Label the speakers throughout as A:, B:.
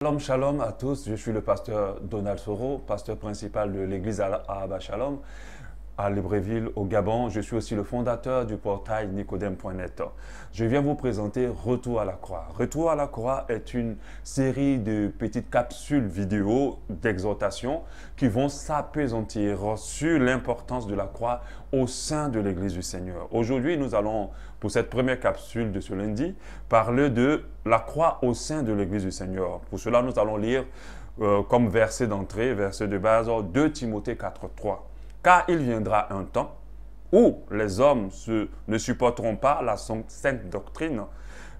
A: Shalom, shalom à tous. Je suis le pasteur Donald Soro, pasteur principal de l'église Ahava Shalom à Libreville, au Gabon. Je suis aussi le fondateur du portail nicodème.net. Je viens vous présenter Retour à la croix. Retour à la croix est une série de petites capsules vidéo d'exhortation qui vont s'appesantir sur l'importance de la croix au sein de l'église du Seigneur. Aujourd'hui, nous allons, pour cette première capsule de ce lundi, parler de la croix au sein de l'église du Seigneur. Pour cela, nous allons lire comme verset d'entrée, verset de base, 2 Timothée 4:3. Car il viendra un temps où les hommes ne supporteront pas la sainte doctrine,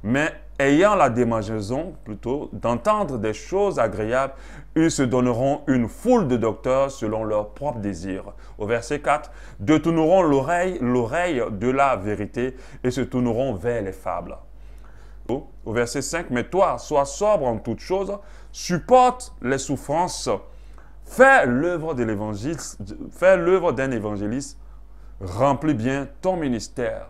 A: mais ayant la démangeaison plutôt d'entendre des choses agréables, ils se donneront une foule de docteurs selon leurs propres désirs. Au verset 4, détourneront l'oreille de la vérité et se tourneront vers les fables. Au verset 5, mais toi, sois sobre en toutes choses, supporte les souffrances, fais l'œuvre de l'évangéliste, fais l'œuvre d'un évangéliste, remplis bien ton ministère.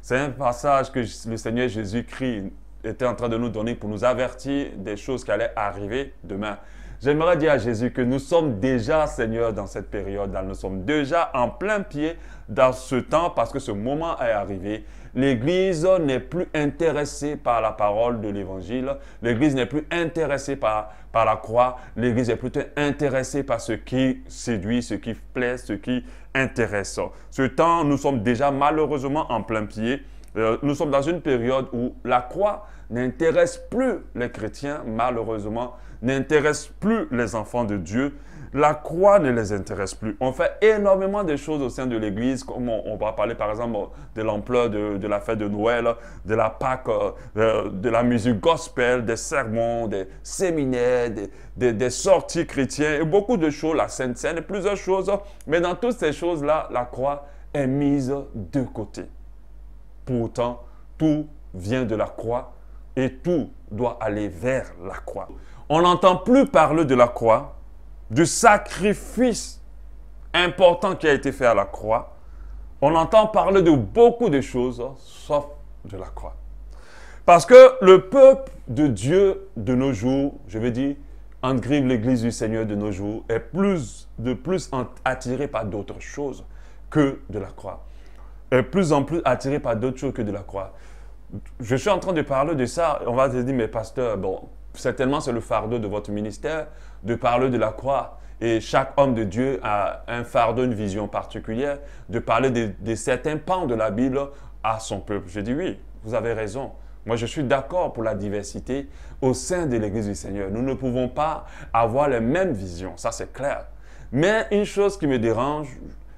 A: C'est un passage que le Seigneur Jésus-Christ était en train de nous donner pour nous avertir des choses qui allaient arriver demain. J'aimerais dire à Jésus que nous sommes déjà, Seigneur, dans cette période-là. Nous sommes déjà en plein pied dans ce temps parce que ce moment est arrivé. L'Église n'est plus intéressée par la parole de l'Évangile. L'Église n'est plus intéressée par la croix. L'Église est plutôt intéressée par ce qui séduit, ce qui plaît, ce qui intéresse. Ce temps, nous sommes déjà malheureusement en plein pied. Nous sommes dans une période où la croix n'intéresse plus les chrétiens, malheureusement, n'intéresse plus les enfants de Dieu. La croix ne les intéresse plus. On fait énormément de choses au sein de l'Église, comme on va parler par exemple de l'ampleur de la fête de Noël, de la Pâque, de la musique gospel, des sermons, des séminaires, des sorties chrétiennes, et beaucoup de choses, la Sainte Seine, et plusieurs choses. Mais dans toutes ces choses-là, la croix est mise de côté. Pourtant, tout vient de la croix et tout doit aller vers la croix. On n'entend plus parler de la croix, du sacrifice important qui a été fait à la croix. On entend parler de beaucoup de choses, sauf de la croix. Parce que le peuple de Dieu de nos jours, je veux dire, entre griffes l'église du Seigneur de nos jours, est de plus attiré par d'autres choses que de la croix. Est plus en plus attiré par d'autres choses que de la croix. Je suis en train de parler de ça, on va te dire, mais pasteur, bon, certainement c'est le fardeau de votre ministère de parler de la croix. Et chaque homme de Dieu a un fardeau, une vision particulière, de parler de certains pans de la Bible à son peuple. Je dis oui, vous avez raison. Moi, je suis d'accord pour la diversité au sein de l'Église du Seigneur. Nous ne pouvons pas avoir les mêmes visions, ça c'est clair. Mais une chose qui me dérange,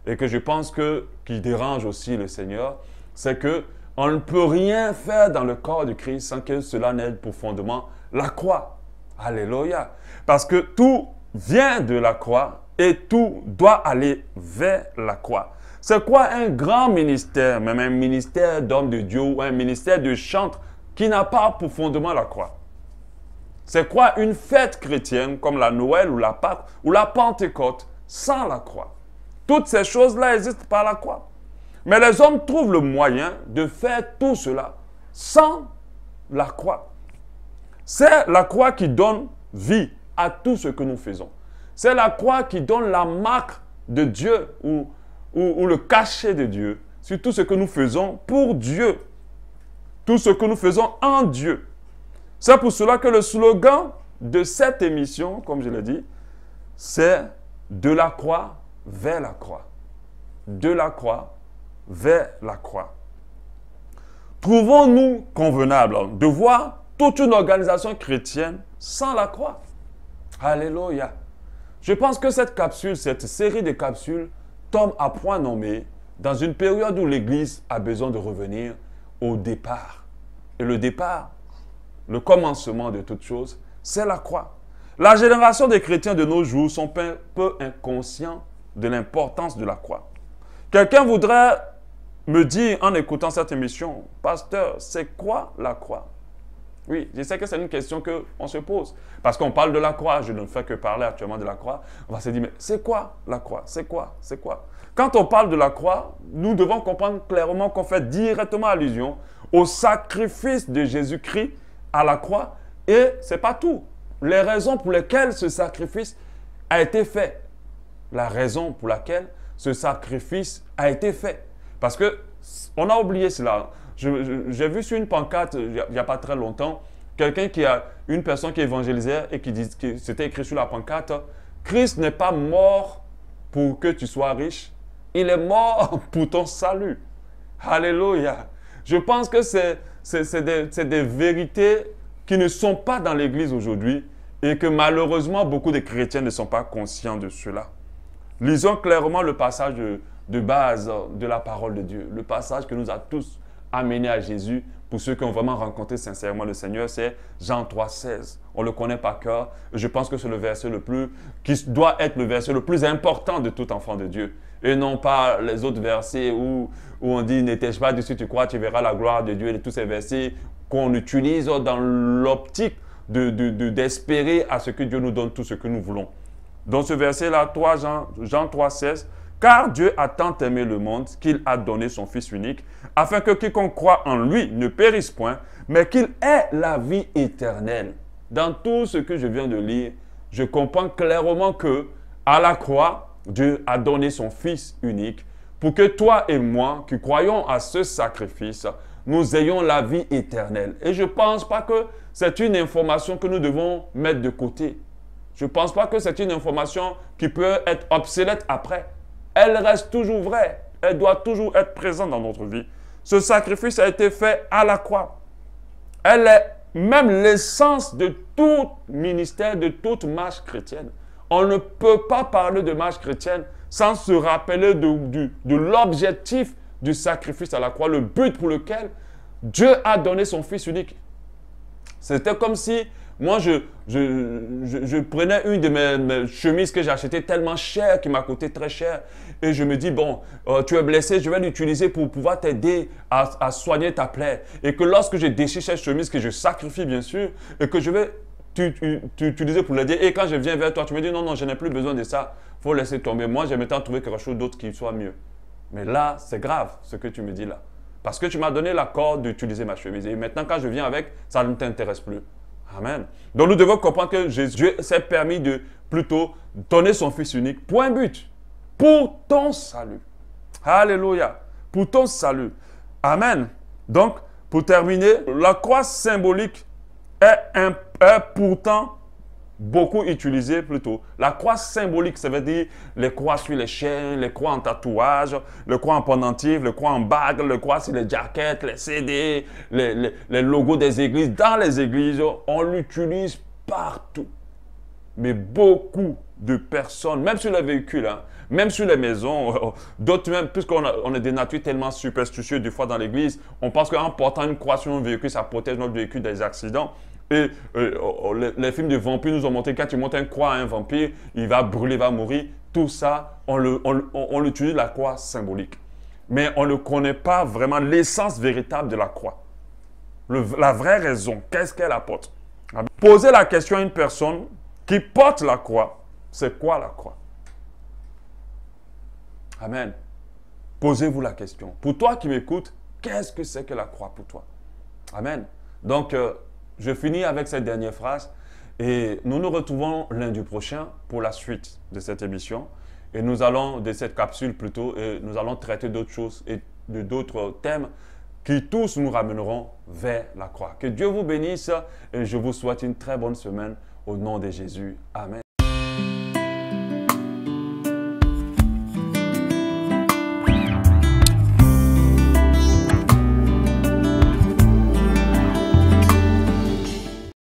A: et que je pense qui dérange aussi le Seigneur, c'est qu'on ne peut rien faire dans le corps de Christ sans que cela n'ait pour fondement la croix. Alléluia. Parce que tout vient de la croix et tout doit aller vers la croix. C'est quoi un grand ministère, même un ministère d'homme de Dieu ou un ministère de chantre qui n'a pas pour fondement la croix? C'est quoi une fête chrétienne comme la Noël ou la Pâque ou la Pentecôte sans la croix? Toutes ces choses-là existent par la croix. Mais les hommes trouvent le moyen de faire tout cela sans la croix. C'est la croix qui donne vie à tout ce que nous faisons. C'est la croix qui donne la marque de Dieu ou le cachet de Dieu sur tout ce que nous faisons pour Dieu. Tout ce que nous faisons en Dieu. C'est pour cela que le slogan de cette émission, comme je l'ai dit, c'est de la croix vers la croix. De la croix vers la croix. Trouvons-nous convenable de voir toute une organisation chrétienne sans la croix? Alléluia. Je pense que cette capsule, cette série de capsules tombe à point nommé dans une période où l'Église a besoin de revenir au départ. Et le départ, le commencement de toute chose, c'est la croix. La génération des chrétiens de nos jours sont peu inconscients de l'importance de la croix. Quelqu'un voudrait me dire en écoutant cette émission, pasteur, c'est quoi la croix? Oui, je sais que c'est une question qu'on se pose. Parce qu'on parle de la croix, je ne fais que parler actuellement de la croix. On va se dire, mais c'est quoi la croix? C'est quoi? C'est quoi? Quand on parle de la croix, nous devons comprendre clairement qu'on fait directement allusion au sacrifice de Jésus-Christ à la croix. Et ce n'est pas tout. les raisons pour lesquelles ce sacrifice a été fait. La raison pour laquelle ce sacrifice a été fait. Parce que on a oublié cela. J'ai vu sur une pancarte, il n'y a pas très longtemps, une personne qui évangélisait et qui c'était écrit sur la pancarte, Christ n'est pas mort pour que tu sois riche, il est mort pour ton salut. Alléluia. Je pense que c'est des vérités qui ne sont pas dans l'Église aujourd'hui et que malheureusement beaucoup de chrétiens ne sont pas conscients de cela. Lisons clairement le passage de base de la parole de Dieu. Le passage que nous a tous amenés à Jésus, pour ceux qui ont vraiment rencontré sincèrement le Seigneur, c'est Jean 3,16. On le connaît par cœur. Je pense que c'est le verset qui doit être le verset le plus important de tout enfant de Dieu. Et non pas les autres versets où on dit « N'étais-je pas dessus, tu crois, tu verras la gloire de Dieu » et tous ces versets qu'on utilise dans l'optique d'espérer à ce que Dieu nous donne tout ce que nous voulons. Dans ce verset-là, Jean 3,16, « Car Dieu a tant aimé le monde qu'il a donné son Fils unique, afin que quiconque croit en lui ne périsse point, mais qu'il ait la vie éternelle. » Dans tout ce que je viens de lire, je comprends clairement que à la croix, Dieu a donné son Fils unique pour que toi et moi, qui croyons à ce sacrifice, nous ayons la vie éternelle. Et je ne pense pas que c'est une information que nous devons mettre de côté. Je ne pense pas que c'est une information qui peut être obsolète après. Elle reste toujours vraie. Elle doit toujours être présente dans notre vie. Ce sacrifice a été fait à la croix. Elle est même l'essence de tout ministère, de toute marche chrétienne. On ne peut pas parler de marche chrétienne sans se rappeler de l'objectif du sacrifice à la croix, le but pour lequel Dieu a donné son Fils unique. C'était comme si moi, je prenais une de mes chemises que j'ai achetées tellement chère, qui m'a coûté très cher. Et je me dis, bon, tu es blessé, je vais l'utiliser pour pouvoir t'aider à soigner ta plaie. Et que lorsque je déchire cette chemise, que je sacrifie bien sûr, et que je vais t'utiliser pour l'aider. Et quand je viens vers toi, tu me dis, non, non, je n'ai plus besoin de ça. Il faut laisser tomber. Moi, j'aimerais tant trouver quelque chose d'autre qui soit mieux. Mais là, c'est grave ce que tu me dis là. Parce que tu m'as donné l'accord d'utiliser ma chemise. Et maintenant, quand je viens avec, ça ne t'intéresse plus. Amen. Donc nous devons comprendre que Jésus s'est permis de plutôt donner son Fils unique pour un but, pour ton salut. Alléluia. Pour ton salut. Amen. Donc, pour terminer, la croix symbolique est pourtant beaucoup utilisée plutôt. La croix symbolique, ça veut dire les croix sur les chaînes, les croix en tatouage, les croix en pendentif, les croix en bague, les croix sur les jackets, les CD, les logos des églises. Dans les églises, on l'utilise partout. Mais beaucoup de personnes, même sur les véhicules, hein, même sur les maisons, d'autres même, puisqu'on est des natures tellement superstitieuses des fois dans l'église, on pense qu'en portant une croix sur un véhicule, ça protège notre véhicule des accidents. Et les films de vampires nous ont montré que quand tu montes une croix à un vampire, il va brûler, il va mourir. Tout ça, on l'utilise la croix symbolique. Mais on ne connaît pas vraiment l'essence véritable de la croix. La vraie raison, qu'est-ce qu'elle apporte? Posez la question à une personne qui porte la croix. C'est quoi la croix? Amen. Posez-vous la question. Pour toi qui m'écoutes, qu'est-ce que c'est que la croix pour toi? Amen. Donc, je finis avec cette dernière phrase et nous nous retrouvons lundi prochain pour la suite de cette émission et nous allons, de cette capsule plutôt, et nous allons traiter d'autres choses et d'autres thèmes qui tous nous ramèneront vers la croix. Que Dieu vous bénisse et je vous souhaite une très bonne semaine au nom de Jésus. Amen.